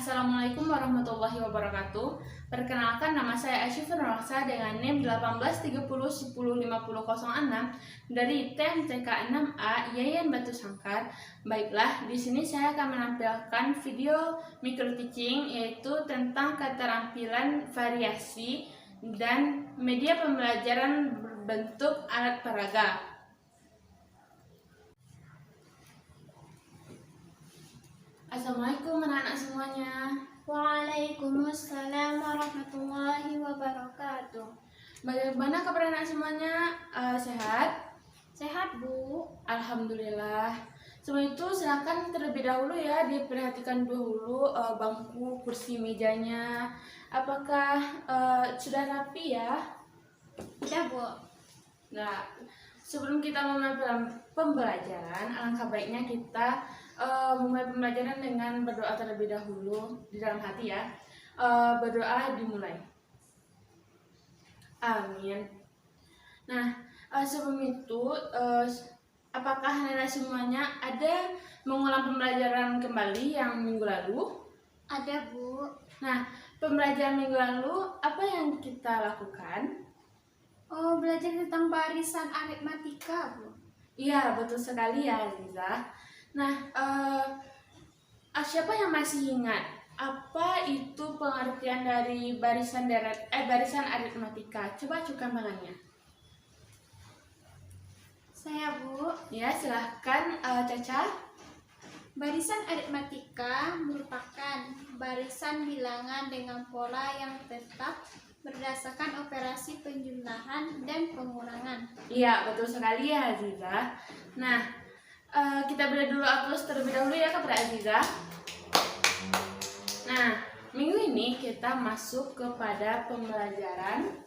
Assalamualaikum warahmatullahi wabarakatuh. Perkenalkan, nama saya Asyifur Nurhaksa dengan NIM 1830105006 dari TEM TK 6A Yayan Batu Sangkar. Baiklah, di sini saya akan menampilkan video micro teaching yaitu tentang keterampilan variasi dan media pembelajaran berbentuk alat peraga. Assalamualaikum anak-anak semuanya. Waalaikumsalam warahmatullahi wabarakatuh. Bagaimana kabar anak semuanya? Sehat? Sehat, Bu? Alhamdulillah. Sebelum itu silakan terlebih dahulu ya diperhatikan dulu bangku, kursi, mejanya. Apakah sudah rapi ya? Sudah, Bu. Nah, sebelum kita memulai pembelajaran, alangkah baiknya kita memulai pembelajaran dengan berdoa terlebih dahulu di dalam hati ya. Berdoa dimulai. Amin. Nah, sebelum itu, apakah anak-anak semuanya ada mengulang pembelajaran kembali yang minggu lalu? Ada, Bu. Nah, pembelajaran minggu lalu apa yang kita lakukan? Oh, belajar tentang barisan aritmatika, Bu. Iya, betul sekali ya, Aziza. Nah, siapa yang masih ingat apa itu pengertian dari barisan aritmatika? Coba ajukan tangannya. Saya, Bu. Ya, silahkan Caca. Barisan aritmatika merupakan barisan bilangan dengan pola yang tetap berdasarkan operasi penjumlahan dan pengurangan. Iya, betul sekali ya, Aziza. Nah, kita beri dulu aplaus terlebih dahulu ya kepada Aziza. Nah, minggu ini kita masuk kepada pembelajaran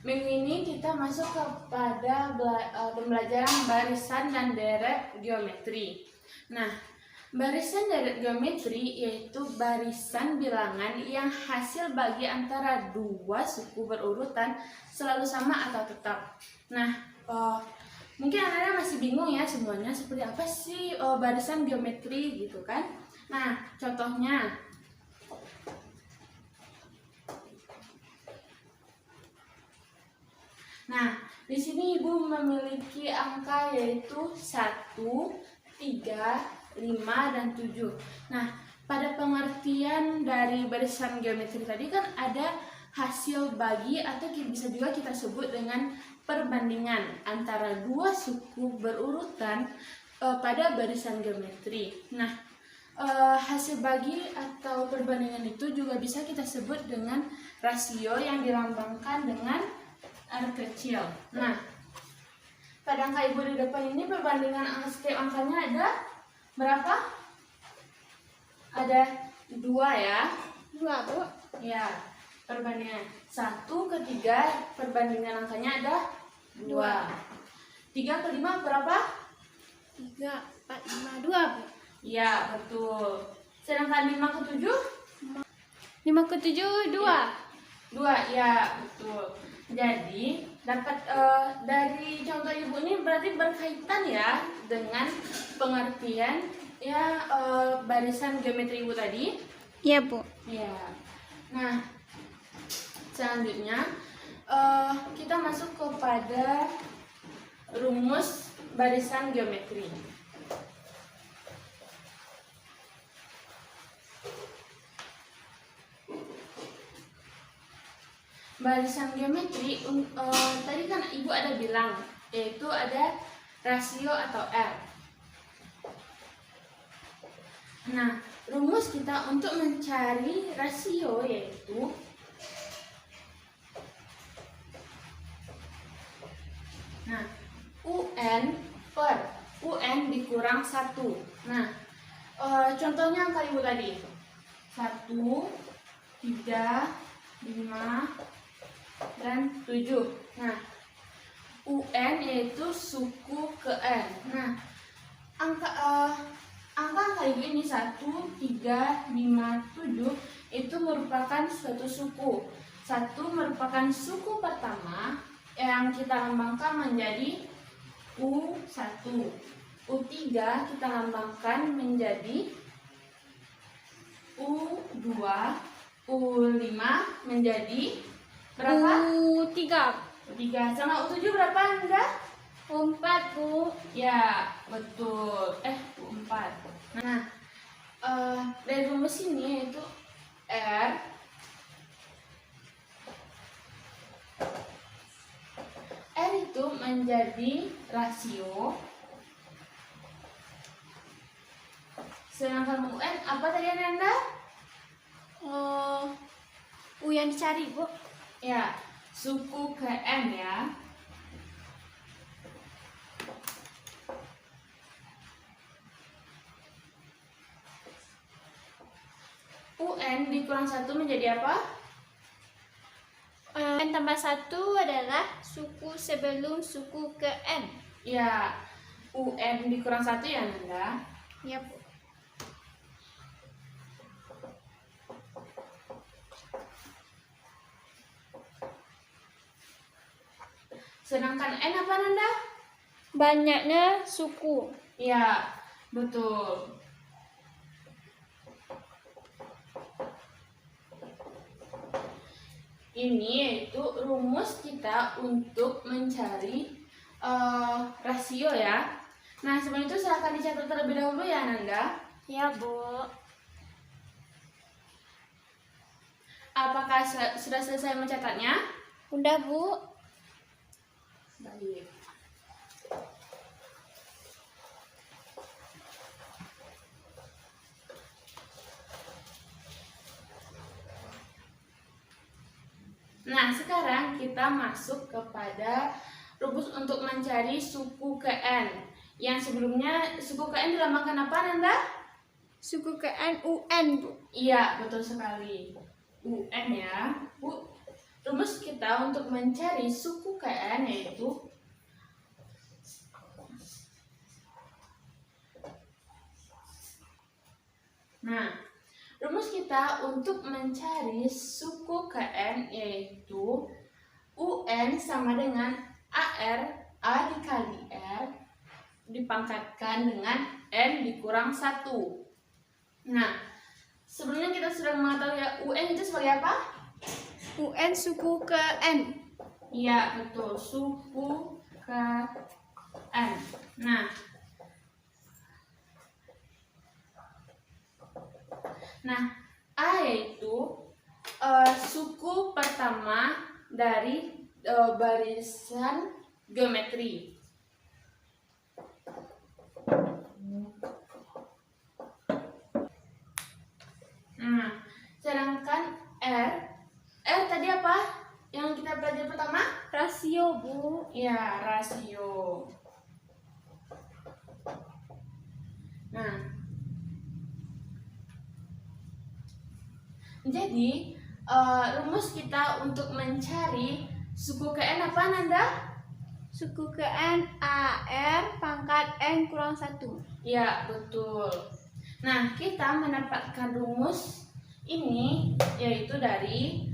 minggu ini kita masuk kepada pembelajaran barisan dan deret geometri. Nah, barisan deret geometri yaitu barisan bilangan yang hasil bagi antara dua suku berurutan selalu sama atau tetap. Nah, mungkin anak-anak masih bingung ya semuanya seperti apa sih barisan geometri gitu kan. Nah, contohnya nah, di sini Ibu memiliki angka yaitu 1, 3, 5, dan 7. Nah, pada pengertian dari barisan geometri tadi kan ada hasil bagi atau bisa juga kita sebut dengan perbandingan antara dua suku berurutan pada barisan geometri. Nah, hasil bagi atau perbandingan itu juga bisa kita sebut dengan rasio yang dilambangkan dengan R kecil. Nah, pada angka Ibu di depan ini perbandingan setiap angkanya ada berapa? Ada 2 ya. 2, Bu. Ya, perbandingan 1 ke 3 perbandingan angkanya ada 2. 3 ke 5 berapa? 3, 4, 5, 2, Bu. Ya, betul. Sedangkan 5 ke 7? 5 ke 7, 2. 2, ya, betul. Jadi dapat dari contoh Ibu ini berarti berkaitan ya dengan pengertian ya barisan geometri Ibu tadi. Iya, Bu. Ya. Nah, selanjutnya kita masuk kepada rumus barisan geometri. Barisan geometri tadi kan Ibu ada bilang yaitu ada rasio atau R. Nah, rumus kita untuk mencari rasio yaitu UN per UN dikurang 1. Nah, contohnya angka Ibu tadi 1, 3, 5, dan 7. Nah, UN yaitu suku ke N. Nah, angka Angka ini 1, 3, 5, 7 itu merupakan suatu suku. 1 merupakan suku pertama yang kita lambangkan menjadi U1. U3 kita lambangkan menjadi U2. U5 menjadi berapa? U3. U3. Sama U7 berapa, Anda? U4, Bu. Ya, betul. U4. Nah, dari rumus ini yaitu R itu menjadi rasio. Sedangkan UN apa tadi, Anda? U yang dicari, Bu. Ya, suku ke N ya. UN dikurang 1 menjadi apa? N tambah 1 adalah suku sebelum suku ke N. Ya, UN dikurang 1 ya, Nanda? Ya, Bu. Sedangkan N apa, Nanda? Banyaknya suku. Ya, betul. Ini yaitu rumus kita untuk mencari rasio ya. Nah, sebelum itu silakan dicatat terlebih dahulu ya, Nanda. Ya, Bu. Apakah sudah selesai mencatatnya? Udah, Bu. Baik. Nah, sekarang kita masuk kepada rumus untuk mencari suku ke N. Yang sebelumnya suku ke N dilambangkan apa, Nanda? Suku ke N UN, Bu. Iya, betul sekali. UN ya. Bu, rumus kita untuk mencari suku ke N yaitu rumus kita untuk mencari suku ke N yaitu UN sama dengan A dikali R dipangkatkan dengan N dikurang 1. Nah, sebelumnya kita sudah mengetahui ya, UN itu sebagai apa? UN suku ke N. Iya, betul. Suku ke N. Nah, A yaitu suku pertama dari barisan geometri. Sedangkan R tadi apa? Yang kita pelajari pertama? Rasio, Bu. Ya, rasio. Nah, jadi rumus kita untuk mencari suku ke N apa, Nanda? Suku ke N AR pangkat N kurang 1. Ya, betul. Nah, kita mendapatkan rumus ini yaitu dari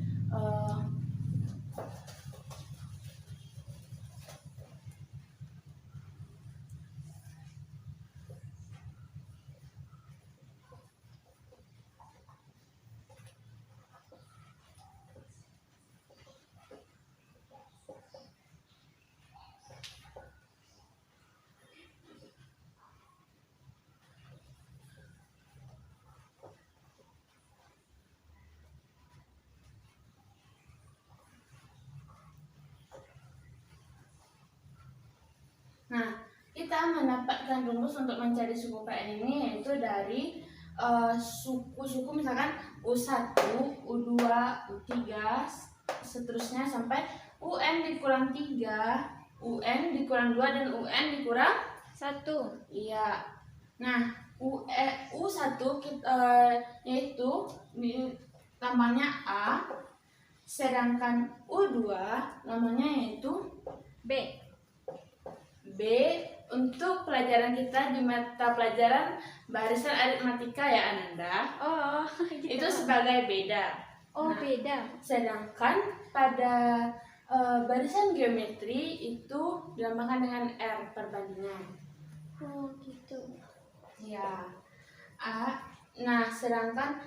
Nah, kita mendapatkan rumus untuk mencari suku KN ini yaitu dari suku-suku misalkan U1, U2, U3, seterusnya sampai UN dikurang 3, UN dikurang 2, dan UN dikurang 1. Iya. Nah, U1 yaitu namanya A, sedangkan U2 namanya yaitu B. B untuk pelajaran kita di mata pelajaran barisan aritmatika ya Ananda, Oh, gitu. itu sebagai beda. Oh, Nah, beda. sedangkan pada barisan geometri itu dilambangkan dengan R perbandingan. Oh, gitu. Ya. Nah, sedangkan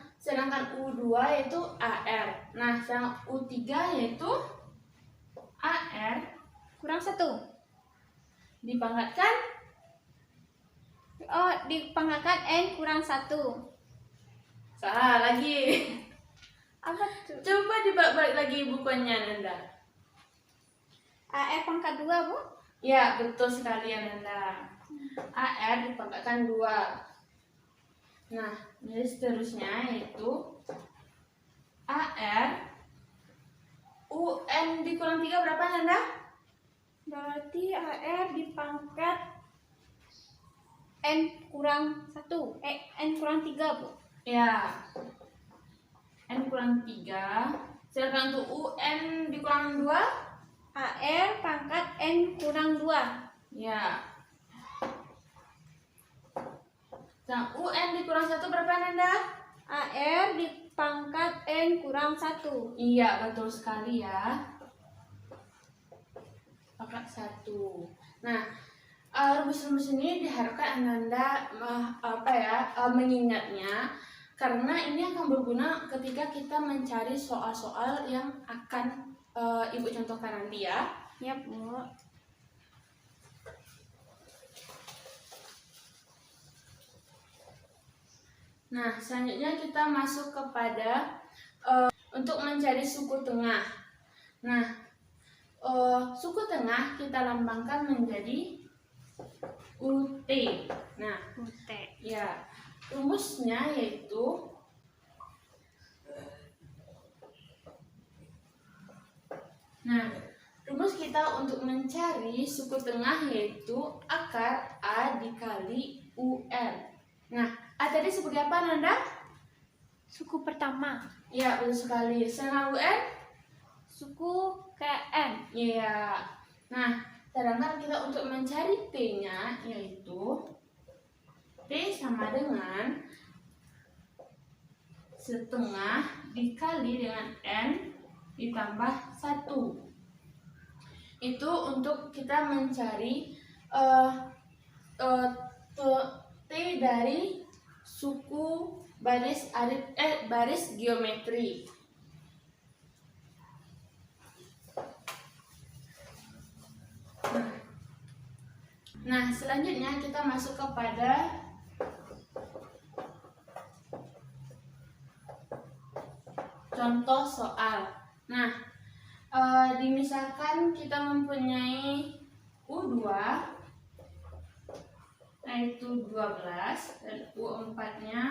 U2 yaitu AR. Nah, sedangkan U3 yaitu AR Kurang 1. dipangkatkan. Oh, dipangkatkan N kurang 1. Salah lagi. Apa tuh? Coba dibalik lagi bukunya Nanda. AR pangkat 2, Bu? Ya, betul sekali Nanda. AR dipangkatkan 2. Nah, jadi seterusnya yaitu AR UN dikurang 3 berapa Nanda? Berarti AR dipangkat N kurang 1. N kurang 3, Bu. Ya. N kurang 3. Sedangkan untuk UN dikurang 2? AR pangkat N kurang 2. Ya. Nah, UN dikurang 1 berapa Nanda? AR dipangkat N kurang 1. Iya, betul sekali ya. Pangkat 1. Nah, rumus-rumus ini diharapkan Ananda mengingatnya karena ini akan berguna ketika kita mencari soal-soal yang akan Ibu contohkan nanti ya. Ya, Bu. Nah, selanjutnya kita masuk kepada untuk mencari suku tengah. Nah, suku tengah kita lambangkan menjadi UT. Nah, UT. ya, rumusnya yaitu rumus kita untuk mencari suku tengah yaitu akar A dikali UN. Nah, A tadi sebagai apa Nanda? Suku pertama. Ya, betul sekali. Sedangkan UN? Suku KN. Iya. Nah, sedangkan kita untuk mencari T-nya yaitu T sama dengan setengah dikali dengan N ditambah 1. Itu untuk kita mencari T dari suku baris geometri. Nah, selanjutnya kita masuk kepada contoh soal. Nah, misalkan kita mempunyai U2 yaitu 12 dan U4-nya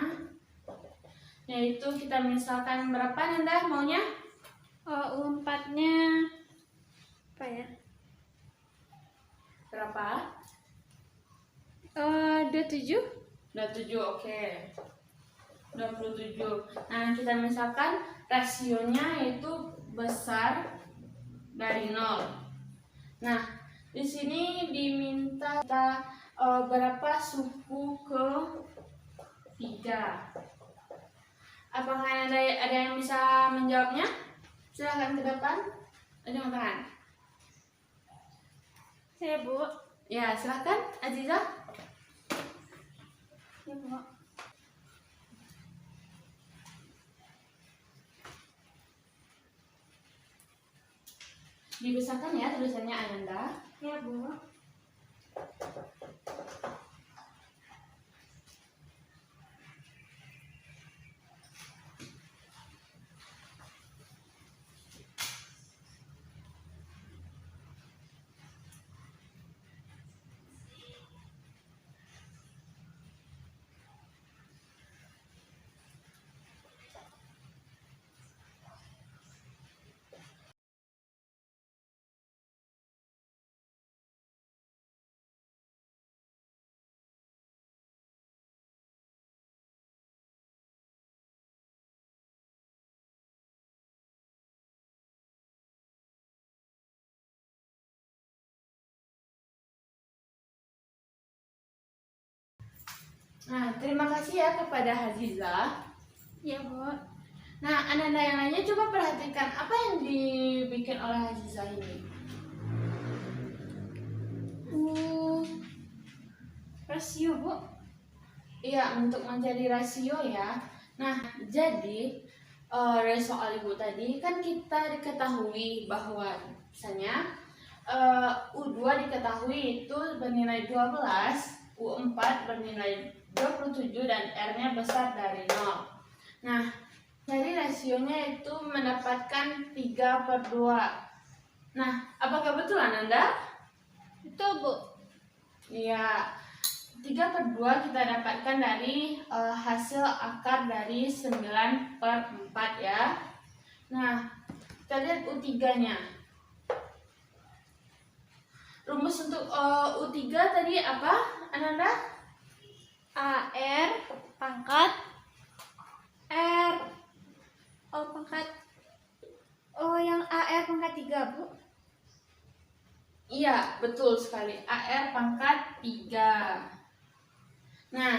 yaitu kita misalkan berapa Nanda maunya? U4-nya apa ya? Berapa? 27. 27, oke. 27. Nah, kita misalkan rasionya yaitu besar dari 0. Nah, di sini diminta kita berapa suku ke 3. Apakah ada yang bisa menjawabnya? Silakan ke depan. Angkat tangan. Saya, Bu. Ya, silakan Aziza. Ya, Bu. Dibesarkan ya tulisannya Ananda. Ya, Bu. Nah, terima kasih ya kepada Haziza. Ya, Bu. Nah, anak-anak yang lainnya coba perhatikan apa yang dibikin oleh Haziza ini. Rasio, Bu. Iya, untuk mencari rasio ya. Nah, jadi dari soal ibu tadi kan kita diketahui bahwa misalnya U2 diketahui itu bernilai 12, U4 bernilai 27 dan R-nya besar dari 0. Nah, dari rasionya itu mendapatkan 3/2. Nah, apakah betul Ananda? Betul, Bu. Iya. 3/2 kita dapatkan dari hasil akar dari 9/4 ya. Nah, kita lihat U3-nya. Rumus untuk U3 tadi apa, Ananda? AR pangkat R. Yang AR pangkat 3, Bu. Iya, betul sekali. AR pangkat 3. Nah,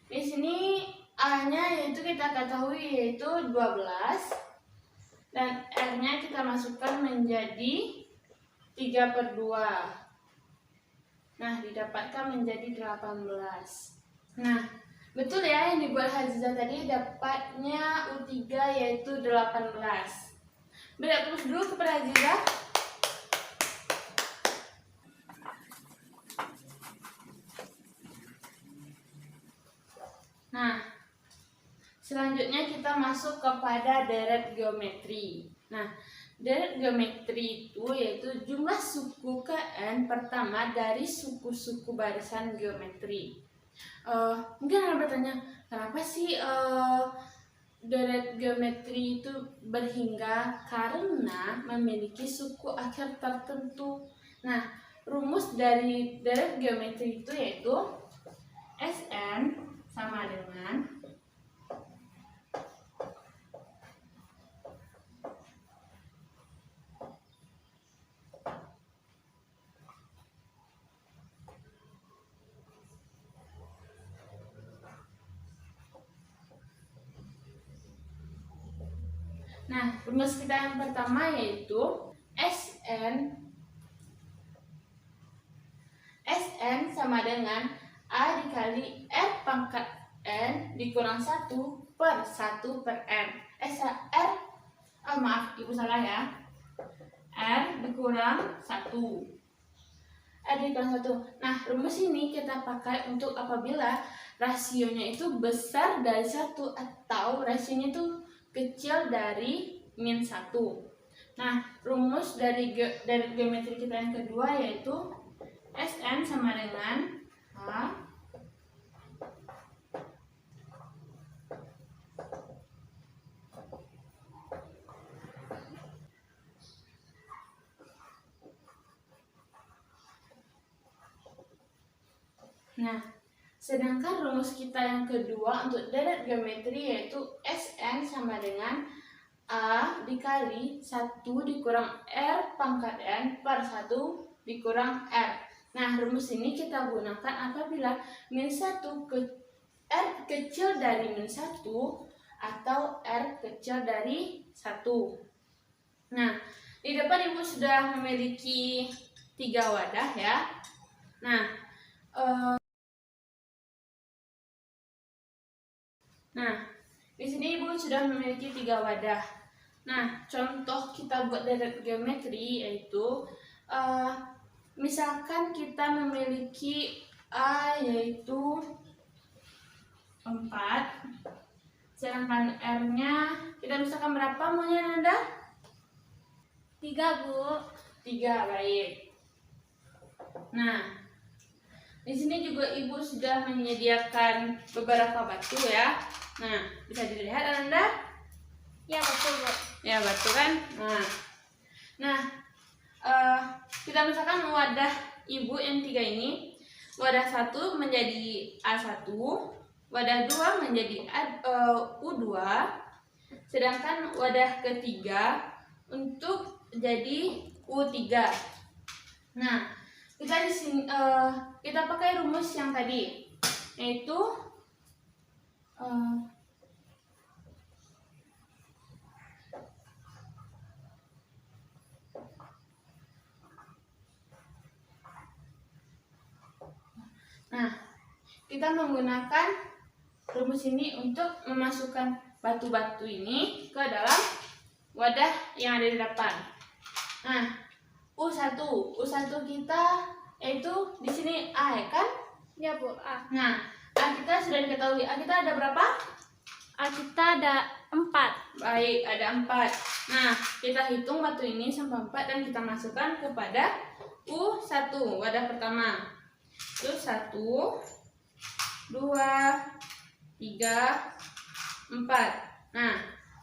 di sini A-nya yaitu kita ketahui yaitu 12 dan R-nya kita masukkan menjadi 3/2. Nah, didapatkan menjadi 18. Nah, betul ya yang dibuat Haziza tadi, dapatnya U3 yaitu 18. Beri aplaus dulu kepada Haziza. Nah, selanjutnya kita masuk kepada deret geometri. Nah, deret geometri itu yaitu jumlah suku ke N pertama dari suku-suku barisan geometri. Mungkin Anda bertanya, kenapa sih deret geometri itu berhingga? Karena memiliki suku akhir tertentu. Nah, rumus dari deret geometri itu yaitu Sn sama dengan rumus kita yang pertama yaitu Sn sama dengan A dikali R pangkat N dikurang 1/1/N. Maaf, ibu salah ya. R dikurang 1. R dikurang 1. Nah, rumus ini kita pakai untuk apabila rasionya itu besar dari 1 atau rasionya itu kecil dari -1. Nah, rumus dari geometri kita yang kedua yaitu Sn sama dengan A Nah, sedangkan rumus kita yang kedua untuk deret geometri yaitu Sn sama dengan A dikali 1 dikurang R pangkat N per 1 dikurang R. Nah, rumus ini kita gunakan apabila -1 R kecil dari -1 atau R kecil dari 1. Nah, di depan ibu sudah memiliki 3 wadah ya. Nah, di sini ibu sudah memiliki 3 wadah. Nah, contoh kita buat deret geometri yaitu misalkan kita memiliki A yaitu 4, sedangkan R-nya kita misalkan berapa maunya Nanda? 3, Bu. 3, baik. Nah, di sini juga ibu sudah menyediakan beberapa batu ya. Nah, bisa dilihat Anda? Ya, betul, Bu. Ya, batu kan? Nah, kita misalkan wadah ibu yang 3 ini, wadah 1 menjadi A1, wadah 2 menjadi U2, sedangkan wadah ketiga untuk jadi U3. Nah, kita di sini kita pakai rumus yang tadi yaitu nah, kita menggunakan rumus ini untuk memasukkan batu-batu ini ke dalam wadah yang ada di depan. Nah, U1 kita yaitu di sini A, ya kan? Ya Bu, A. Nah, A kita sudah diketahui. A kita ada berapa? A kita ada 4. Baik, ada 4. Nah, kita hitung batu ini sampai 4 dan kita masukkan kepada U1, wadah pertama. Itu 1, 2, 3, 4. Nah,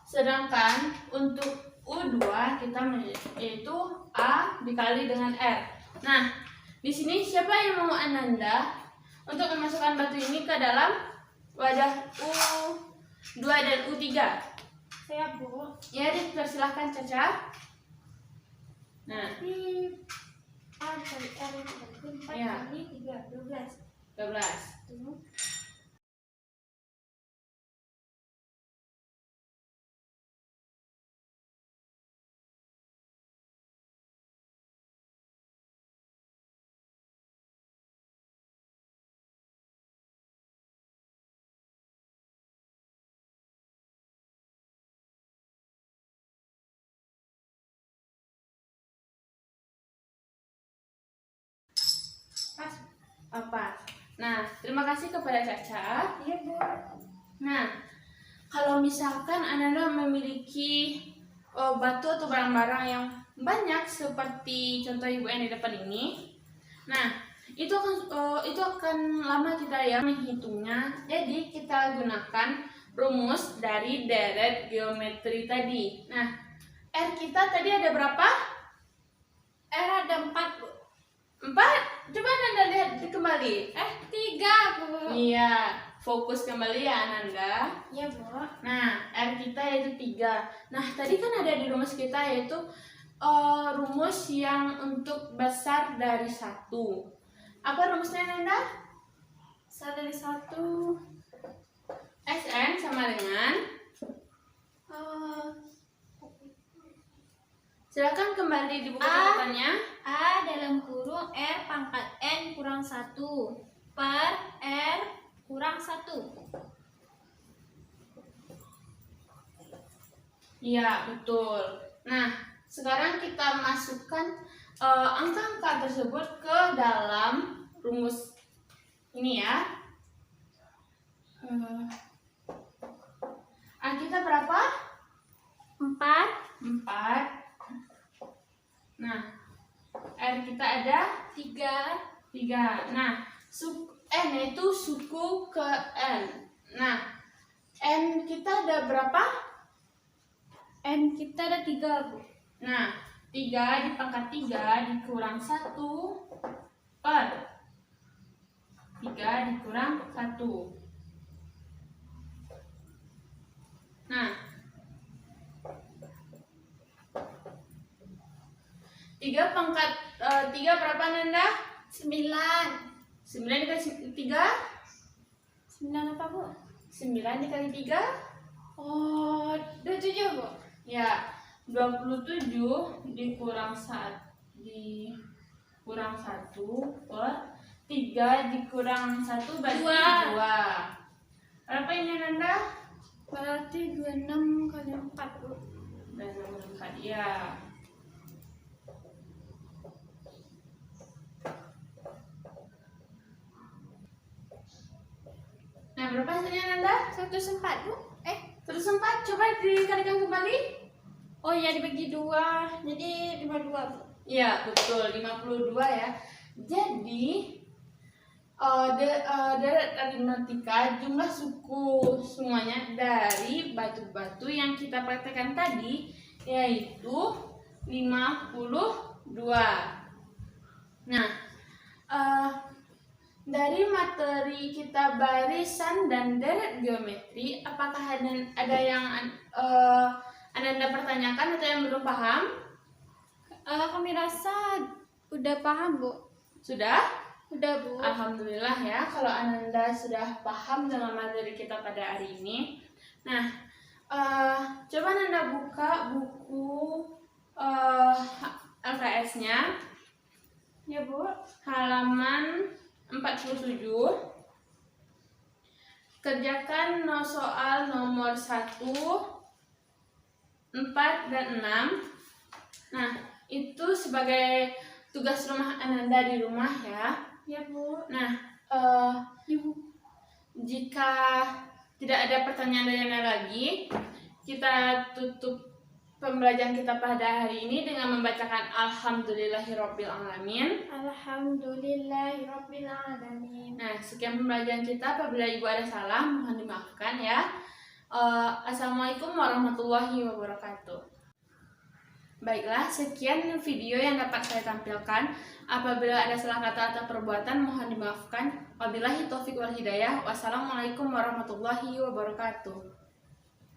sedangkan untuk U2 kita yaitu A dikali dengan R. Nah, di sini siapa yang mau Ananda untuk memasukkan batu ini ke dalam wadah U2 dan U3? Saya Bu. Ya, dipersilahkan Caca. Nah, A kali R itu 4 Ya. kali 3, 12. 12. Tuh. Pas. Apa? Nah, terima kasih kepada Caca. Iya Bu. Nah, kalau misalkan Ananda memiliki batu atau barang-barang yang banyak seperti contoh ibu yang di depan ini, nah itu akan lama kita ya menghitungnya. Jadi kita gunakan rumus dari deret geometri tadi. Nah, R kita tadi ada berapa? R ada 4 Bu. 4. Coba Ananda lihat kembali. 3 Bu. Iya, fokus kembali ya Ananda. Iya Bu. Nah, R kita yaitu 3. Nah, tadi kan ada di rumus kita yaitu rumus yang untuk besar dari 1. Apa rumusnya Nanda? 1 dari 1. Sn sama dengan, silakan kembali di buku catatannya. A dalam kurung R pangkat N kurang 1 per R kurang 1. Iya, betul. Nah, sekarang kita masukkan angka-angka tersebut ke dalam rumus ini ya. A kita berapa? 4. 4. Nah, R kita ada 3. Nah, N itu suku ke N. Nah, N kita ada berapa? N kita ada 3 Bu. Nah, 3 dipangkat 3 dikurang 1 per 3 dikurang 1. Nah, 3 pangkat 3 berapa Nanda? 9. 9 dikali 3? 9 apa Bu? 9 dikali 3? Oh, 27 Bu. Ya, 27 dikurang 1 per 3 dikurang 1 berarti 2. Berapa ini Nanda? Berarti 26 kali 4 Bu. Dan nomor 4, ya. Nah, berapa hasilnya Nanda? 104 Bu. Terus 4, coba dikalikan kembali. Oh ya, dibagi 2. Jadi 52 Bu. Iya, betul, 52 ya. Jadi deret aritmatika jumlah suku semuanya dari batu-batu yang kita praktekkan tadi yaitu 52. Nah, dari materi kita barisan dan deret geometri, apakah ada yang Anda pertanyakan atau yang belum paham? Kami rasa udah paham Bu. Sudah? Udah, Bu. Alhamdulillah ya, kalau Ananda sudah paham dengan materi kita pada hari ini. Nah, coba Ananda buka buku LKS-nya. Ya, Bu. Halaman 47. Kerjakan soal nomor 1, 4, dan 6. Nah, itu sebagai tugas rumah Ananda di rumah ya. Ya, Bu. Nah, Ibu. jika tidak ada pertanyaan dari Anda lagi, kita tutup pembelajaran kita pada hari ini dengan membacakan Alhamdulillahirabbil alamin. Alhamdulillahirabbil alamin. Nah, sekian pembelajaran kita. Apabila Ibu ada salah, mohon dimaafkan ya. Assalamualaikum warahmatullahi wabarakatuh. Baiklah, sekian video yang dapat saya tampilkan. Apabila ada salah kata atau perbuatan, mohon dimaafkan. Wabillahi taufiq wal hidayah. Wassalamualaikum warahmatullahi wabarakatuh.